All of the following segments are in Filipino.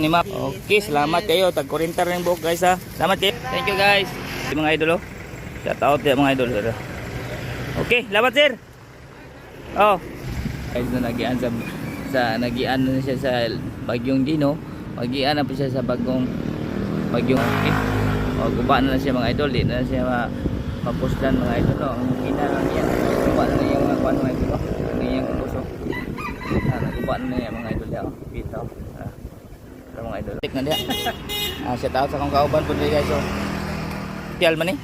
Ni Map. Okay, salamat kayo. Tag-kurintar rin buhok guys ha. Salamat kayo. Thank you guys. Mga idol oh. Shout out ya mga idol. Okay, salamat sir. Oh. Guys na nagian sa nagian na siya sa Bagyong Dino. Magian na po siya sa Bagyong okay. Oh, guba na siya mga idol. Di na siya mapustan mga idol no. Ang kita lang yan. Guba na yung mga kuan mga idol. Ano yung kuso. Guba na yung mga idol ya. Kita. Mga idol. Tik na dia. Shout out sa akong kauban po guys so. Tial man ni.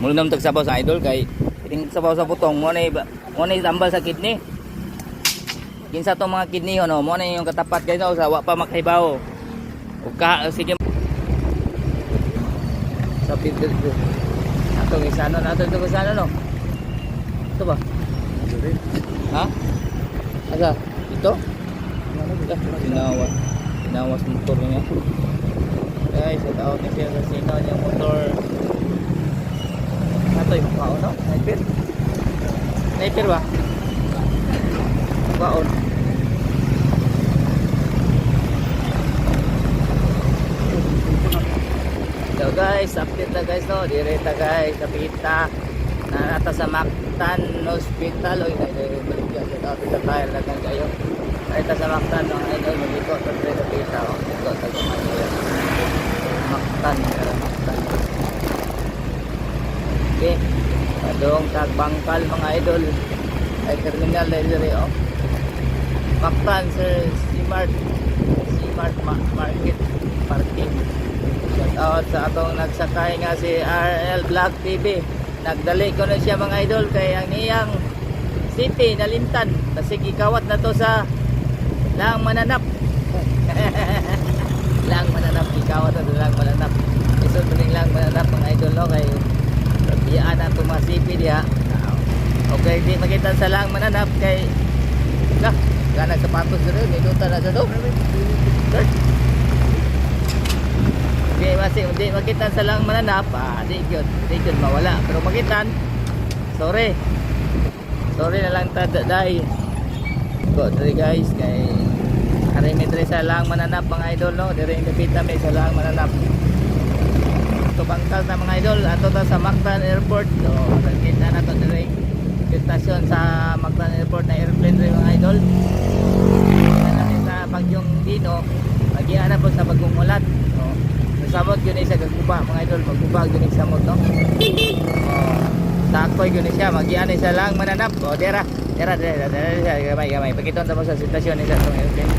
Mula naman tagsabaw sa idol kay iting sabaw sa putong mo na tambal sa kidney. Kinsa to mga kidney no mo na yung katapat guys no sa wa pa makahibaw. Ug ka sige sa pidel ko. Ato isano nato to isano no. Ito ba? Ha? Asa? Ito? Sinawas motor niya guys, sa taon niya sa sinaw niya motor ito yung baon no? Sniper ba? Baon so guys, update na guys no, direta guys kapita na nata sa Mactan Hospital o balik yan sa tayo na kayo ito sa Mactan no, idol mag-iko ito sa pita o ito sa Mactan okay padong tagbangkal mga idol ay terminal na diri o Mactan sir Smart Market Parking shout out sa atong nagsakay nga si RL Vlog TV nagdali ko na siya mga idol kay ang iyang city nalimtan kasi gikawat na to sa Lang Mananap Lang Mananap gikawat na to Lang Mananap isod mo lang Mananap mga idol no kay biyaan na to mga city diha okay di makita sa Lang Mananap kay lah ganag sapatos dito minuta na sa to di makita sa Lang Mananap di yun mawala pero makitan sorry na lang dahil go diri guys kay arimitri sa Lang Mananap mga idol no diri ang kapita may sa Lang Mananap ito bangkal na mga idol ato ta sa Mactan Airport so nakita na to diri stasyon sa Mactan Airport na airplane diri mga idol natin sa Bagyong Dino magiana po sa Bagong Ulat so samot yun sa gaguba mga idol magbubag yun sa samot no takoy yun siya magiana sa Lang Mananap o dera gamay pakiton ta mo sa sitwasyon ni sa itong airplane